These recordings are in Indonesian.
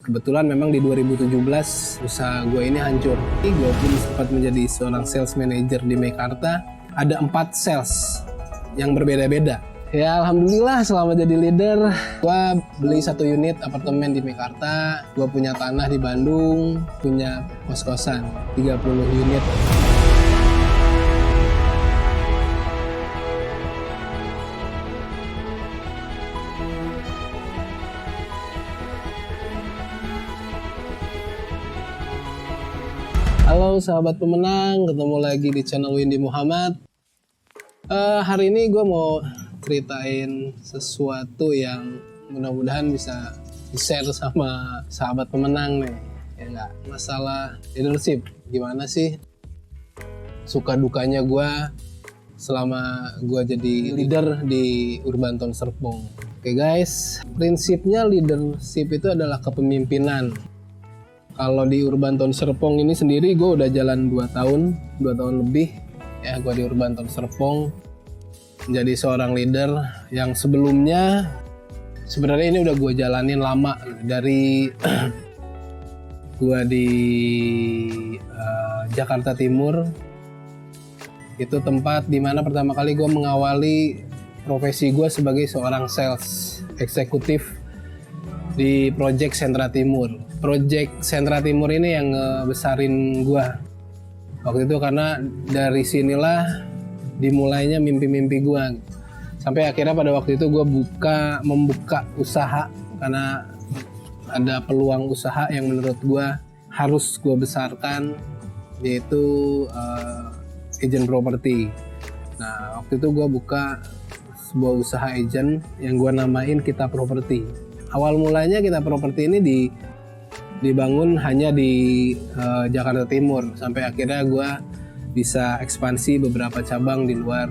kebetulan memang di 2017 usaha gue ini hancur. Gue pun sempat menjadi seorang sales manager di Meikarta. Ada 4 sales yang berbeda-beda. Ya alhamdulillah selama jadi leader, gue beli 1 unit apartemen di Meikarta. Gue punya tanah di Bandung, punya kos-kosan 30 unit. Halo sahabat pemenang, ketemu lagi di channel Windy Muhammad. Hari ini gue mau ceritain sesuatu yang mudah-mudahan bisa di-share sama sahabat pemenang nih. Ya nggak, masalah leadership. Gimana sih suka dukanya gue selama gue jadi leader di Urbanton Serpong. Oke guys, prinsipnya leadership itu adalah kepemimpinan. Kalau di Urbanton Serpong ini sendiri gue udah jalan 2 tahun lebih ya gue di Urbanton Serpong menjadi seorang leader yang sebelumnya sebenarnya ini udah gue jalanin lama dari gue di Jakarta Timur. Itu tempat dimana pertama kali gue mengawali profesi gue sebagai seorang sales eksekutif di Project Sentra Timur. Project Sentra Timur ini yang ngebesarin gua waktu itu, karena dari sinilah dimulainya mimpi-mimpi gua. Sampai akhirnya pada waktu itu gua membuka usaha karena ada peluang usaha yang menurut gua harus gua besarkan, yaitu agent properti. Nah waktu itu gua buka sebuah usaha agent yang gua namain Kita Properti. Awal mulanya Kita Properti ini dibangun hanya di Jakarta Timur, sampai akhirnya gue bisa ekspansi beberapa cabang di luar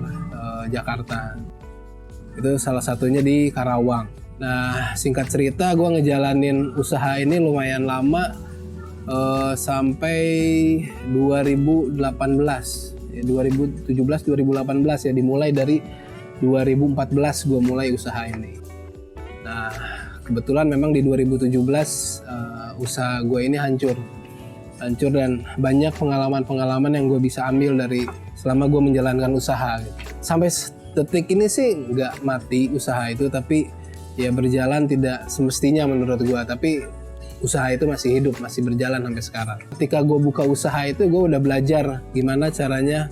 Jakarta. Itu salah satunya di Karawang. Nah singkat cerita gue ngejalanin usaha ini lumayan lama sampai 2018 ya, 2017-2018 ya, dimulai dari 2014 gue mulai usaha ini. Nah kebetulan memang di 2017 usaha gue ini hancur dan banyak pengalaman yang gue bisa ambil dari selama gue menjalankan usaha gitu. Sampai detik ini sih nggak mati usaha itu, tapi ya berjalan tidak semestinya menurut gue, tapi usaha itu masih hidup, masih berjalan sampai sekarang. Ketika gue buka usaha itu gue udah belajar gimana caranya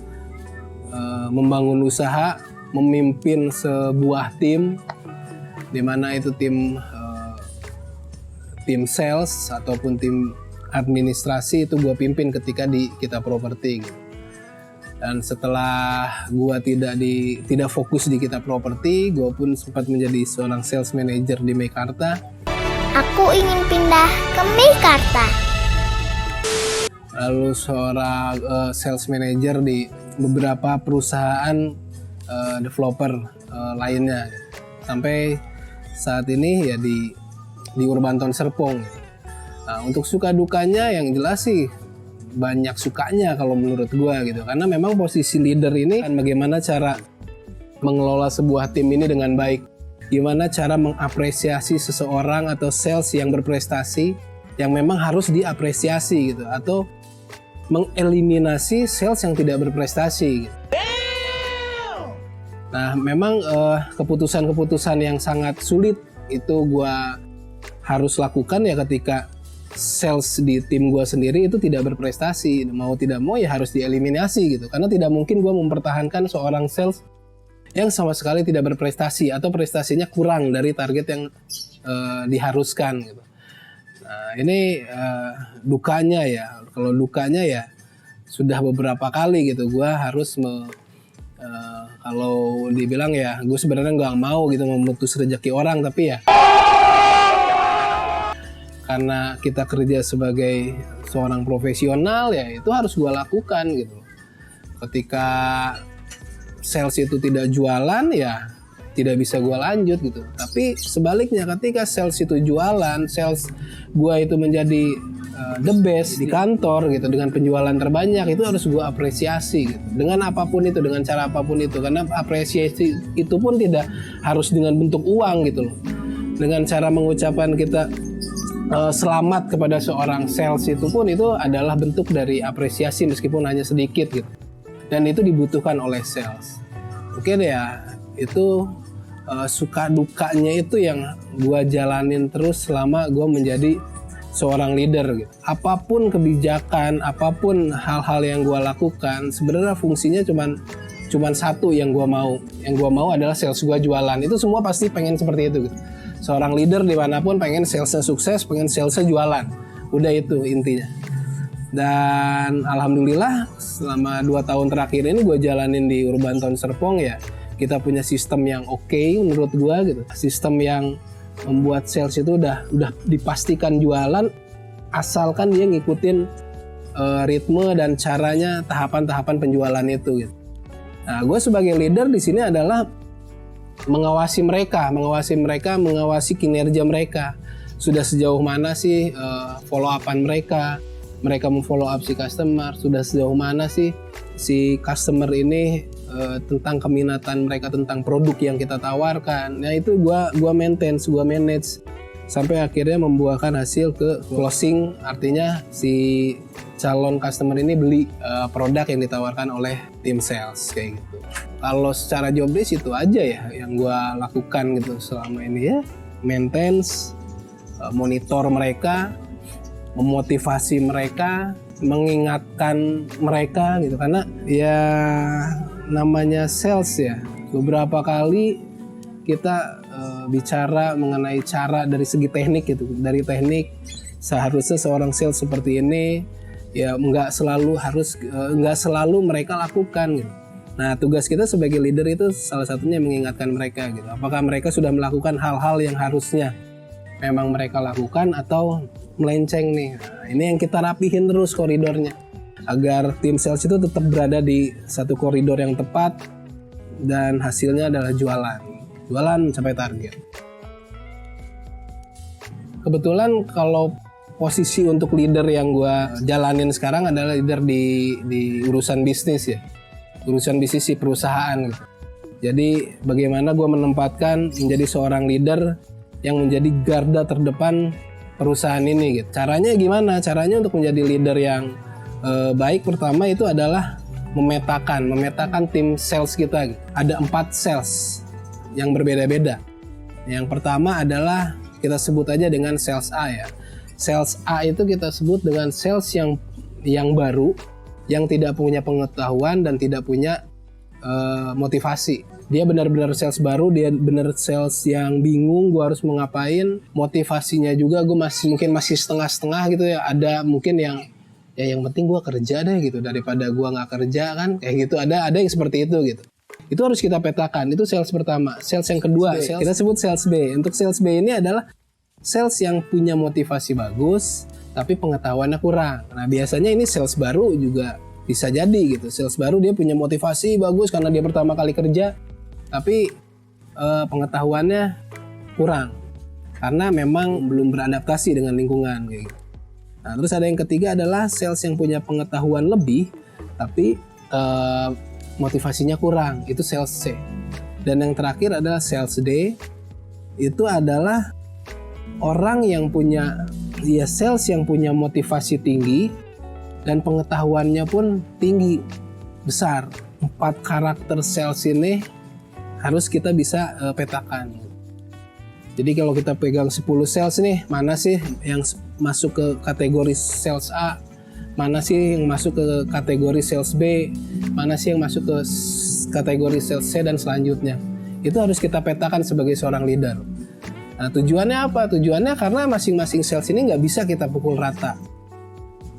membangun usaha, memimpin sebuah tim, dimana itu tim sales ataupun tim administrasi itu gue pimpin ketika di Kita Properti. Dan setelah gue tidak fokus di Kita Properti, gue pun sempat menjadi seorang sales manager di Meikarta. Aku ingin pindah ke Meikarta. Lalu seorang sales manager di beberapa perusahaan developer lainnya. Sampai saat ini ya di Urbanton Serpong. Nah, untuk suka dukanya yang jelas sih banyak sukanya kalau menurut gua gitu. Karena memang posisi leader ini kan bagaimana cara mengelola sebuah tim ini dengan baik. Gimana cara mengapresiasi seseorang atau sales yang berprestasi yang memang harus diapresiasi gitu, atau mengeliminasi sales yang tidak berprestasi gitu. Nah, memang keputusan-keputusan yang sangat sulit itu gua harus lakukan ya ketika sales di tim gue sendiri itu tidak berprestasi. Mau tidak mau ya harus dieliminasi gitu, karena tidak mungkin gue mempertahankan seorang sales yang sama sekali tidak berprestasi atau prestasinya kurang dari target yang diharuskan gitu. Nah ini dukanya ya. Kalau dukanya ya sudah beberapa kali gitu gue harus kalau dibilang ya gue sebenarnya nggak mau gitu memutus rezeki orang, tapi ya karena kita kerja sebagai seorang profesional ya itu harus gue lakukan gitu. Ketika sales itu tidak jualan ya tidak bisa gue lanjut gitu. Tapi sebaliknya ketika sales itu jualan, sales gue itu menjadi the best di kantor gitu, dengan penjualan terbanyak, itu harus gue apresiasi gitu. Dengan apapun itu, dengan cara apapun itu, karena apresiasi itu pun tidak harus dengan bentuk uang gitu loh. Dengan cara mengucapkan kita selamat kepada seorang sales itu pun itu adalah bentuk dari apresiasi meskipun hanya sedikit gitu. Dan itu dibutuhkan oleh sales. Oke deh ya, itu suka dukanya itu yang gue jalanin terus selama gue menjadi seorang leader gitu. Apapun kebijakan, apapun hal-hal yang gue lakukan, sebenarnya fungsinya cuman satu yang gue mau. Yang gue mau adalah sales gue jualan. Itu semua pasti pengen seperti itu gitu. Seorang leader dimanapun pengen salesnya sukses, pengen salesnya jualan. Udah itu intinya. Dan alhamdulillah selama 2 tahun terakhir ini gue jalanin di Urban Town Serpong ya. Kita punya sistem yang oke menurut gue gitu. Sistem yang membuat sales itu udah dipastikan jualan asalkan dia ngikutin ritme dan caranya tahapan-tahapan penjualan itu gitu. Nah, gue sebagai leader di sini adalah mengawasi mereka, mengawasi kinerja mereka. Sudah sejauh mana sih follow upan mereka memfollow up si customer, sudah sejauh mana sih si customer ini tentang keminatan mereka tentang produk yang kita tawarkan. Nah itu gua manage sampai akhirnya membuahkan hasil ke closing, artinya si calon customer ini beli produk yang ditawarkan oleh tim sales kayak gitu. Kalau secara job desk itu aja ya yang gua lakukan gitu selama ini ya, maintenance, monitor mereka, memotivasi mereka, mengingatkan mereka gitu, karena ya namanya sales ya, beberapa kali kita bicara mengenai cara dari segi teknik gitu. Dari teknik seharusnya seorang sales seperti ini ya nggak selalu mereka lakukan gitu. Nah tugas kita sebagai leader itu salah satunya mengingatkan mereka gitu. Apakah mereka sudah melakukan hal-hal yang harusnya memang mereka lakukan atau melenceng nih. Nah, ini yang kita rapihin terus koridornya agar tim sales itu tetap berada di satu koridor yang tepat dan hasilnya adalah jualan mencapai target. Kebetulan kalau posisi untuk leader yang gue jalanin sekarang adalah leader di urusan bisnis ya, urusan bisnis di perusahaan gitu. Jadi bagaimana gue menempatkan menjadi seorang leader yang menjadi garda terdepan perusahaan ini gitu. Caranya gimana? Caranya untuk menjadi leader yang baik pertama itu adalah memetakan tim sales kita gitu. Ada 4 sales yang berbeda-beda. Yang pertama adalah kita sebut aja dengan sales A ya. Sales A itu kita sebut dengan sales yang baru, yang tidak punya pengetahuan dan tidak punya motivasi. Dia benar-benar sales baru, dia benar sales yang bingung gue harus mengapain. Motivasinya juga gue mungkin masih setengah-setengah gitu ya. Ada mungkin yang penting gue kerja deh gitu daripada gue nggak kerja kan kayak gitu. Ada yang seperti itu gitu. Itu harus kita petakan. Itu sales pertama. Sales yang kedua kita sebut sales B. Untuk sales B ini adalah sales yang punya motivasi bagus tapi pengetahuannya kurang. Nah biasanya ini sales baru juga bisa jadi gitu. Sales baru dia punya motivasi bagus karena dia pertama kali kerja tapi pengetahuannya kurang karena memang belum beradaptasi dengan lingkungan kayak gitu. Nah, terus ada yang ketiga adalah sales yang punya pengetahuan lebih tapi motivasinya kurang, itu sales C. Dan yang terakhir adalah sales D. Itu adalah orang yang punya sales yang punya motivasi tinggi dan pengetahuannya pun tinggi, besar. 4 karakter sales ini harus kita bisa petakan. Jadi kalau kita pegang 10 sales nih, mana sih yang masuk ke kategori sales A, mana sih yang masuk ke kategori sales B, mana sih yang masuk ke kategori sales C dan selanjutnya. Itu harus kita petakan sebagai seorang leader. Nah tujuannya apa? Tujuannya karena masing-masing sales ini nggak bisa kita pukul rata.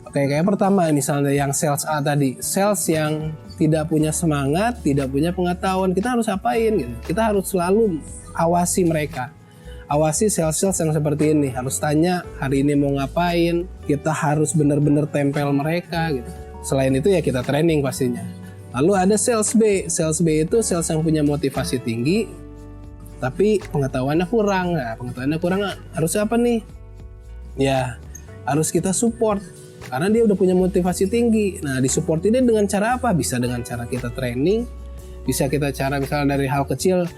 Oke, kayak pertama misalnya yang sales A tadi, sales yang tidak punya semangat, tidak punya pengetahuan, kita harus apain gitu. Kita harus selalu awasi mereka. Awasi sales-sales yang seperti ini, harus tanya hari ini mau ngapain, kita harus benar-benar tempel mereka gitu. Selain itu ya kita training pastinya. Lalu ada sales B. Sales B itu sales yang punya motivasi tinggi tapi pengetahuannya kurang. Nah, pengetahuannya kurang harus apa nih? Ya, harus kita support karena dia udah punya motivasi tinggi. Nah, disupport ini dengan cara apa? Bisa dengan cara kita training, bisa kita cara misalnya dari hal kecil.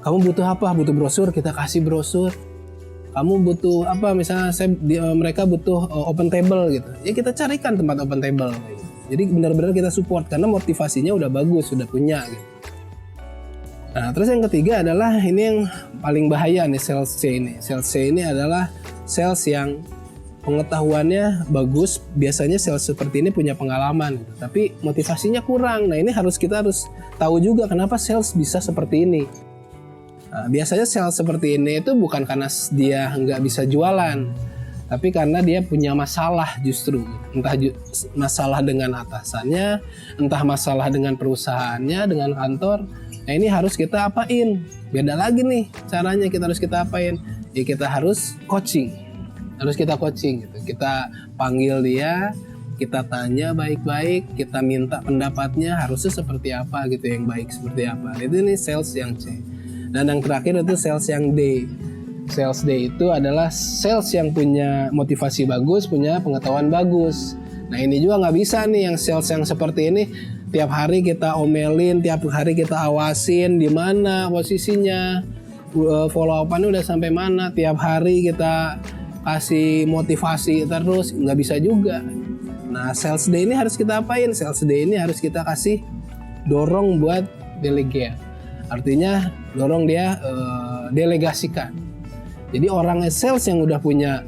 Kamu butuh apa? Butuh brosur, kita kasih brosur. kamu butuh apa, misalnya mereka butuh open table gitu, ya kita carikan tempat open table gitu. Jadi benar-benar kita support karena motivasinya udah bagus, sudah punya gitu. Nah, terus yang ketiga adalah ini yang paling bahaya nih, sales C ini. Sales C ini adalah sales yang pengetahuannya bagus, biasanya sales seperti ini punya pengalaman gitu, tapi motivasinya kurang. Nah, ini kita harus tahu juga kenapa sales bisa seperti ini. Nah, biasanya sales seperti ini itu bukan karena dia nggak bisa jualan, tapi karena dia punya masalah justru. Entah masalah dengan atasannya, entah masalah dengan perusahaannya, dengan kantor. Nah, ini harus kita apain? Beda lagi nih caranya, kita apain? Ya kita harus coaching. Harus kita coaching gitu. Kita panggil dia, kita tanya baik-baik, kita minta pendapatnya harusnya seperti apa gitu, yang baik seperti apa. Itu nih sales yang C. Dan yang terakhir itu sales yang D. Sales D itu adalah sales yang punya motivasi bagus, punya pengetahuan bagus. Nah, ini juga nggak bisa nih yang sales yang seperti ini tiap hari kita omelin, tiap hari kita awasin di mana posisinya, follow up-annya udah sampai mana, tiap hari kita kasih motivasi terus, nggak bisa juga. Nah, sales D ini harus kita apain? Sales D ini harus kita kasih dorong buat delegate. Artinya dorong dia delegasikan. Jadi orang sales yang udah punya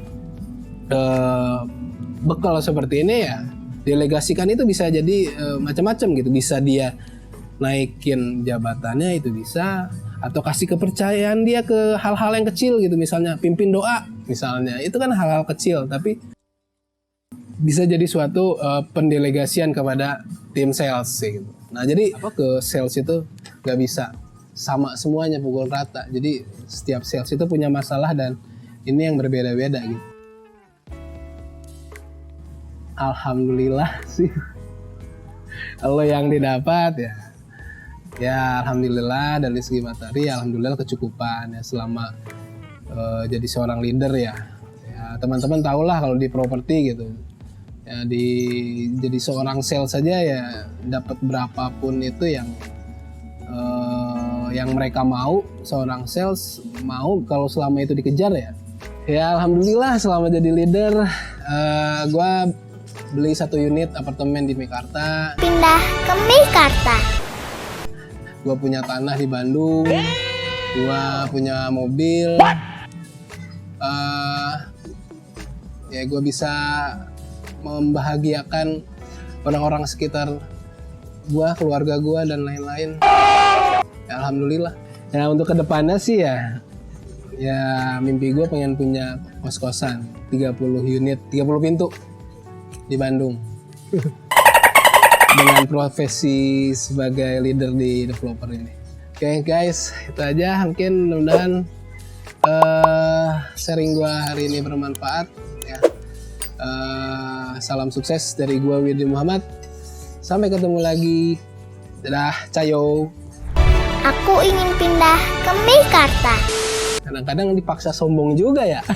bekal seperti ini ya, delegasikan itu bisa jadi macam-macam gitu. Bisa dia naikin jabatannya, itu bisa, atau kasih kepercayaan dia ke hal-hal yang kecil gitu, misalnya pimpin doa misalnya, itu kan hal-hal kecil tapi bisa jadi suatu pendelegasian kepada tim sales gitu. Nah, jadi ke sales itu nggak bisa sama semuanya pukul rata, jadi setiap sales itu punya masalah dan ini yang berbeda-beda gitu. Alhamdulillah sih kalau yang didapat ya alhamdulillah, dari segi materi alhamdulillah kecukupan ya selama jadi seorang leader ya teman-teman tahulah kalau di properti gitu ya, jadi seorang sales saja ya dapat berapapun itu yang mereka mau, seorang sales mau kalau selama itu dikejar ya alhamdulillah selama jadi leader gue beli 1 unit apartemen di Meikarta. Pindah ke Meikarta. Gue punya tanah di Bandung, gue punya mobil, ya gue bisa membahagiakan orang-orang sekitar gue, keluarga gue dan lain-lain. Ya, alhamdulillah. Ya untuk kedepannya sih ya mimpi gue pengen punya kos-kosan 30 unit, 30 pintu di Bandung. Dengan profesi sebagai leader di developer ini. Oke guys, itu aja. Mungkin mudah-mudahan sharing gue hari ini bermanfaat ya. Salam sukses dari gue Wirdi Muhammad. Sampai ketemu lagi. Dadah, cayo. Aku ingin pindah ke Meikarta. Kadang-kadang dipaksa sombong juga ya.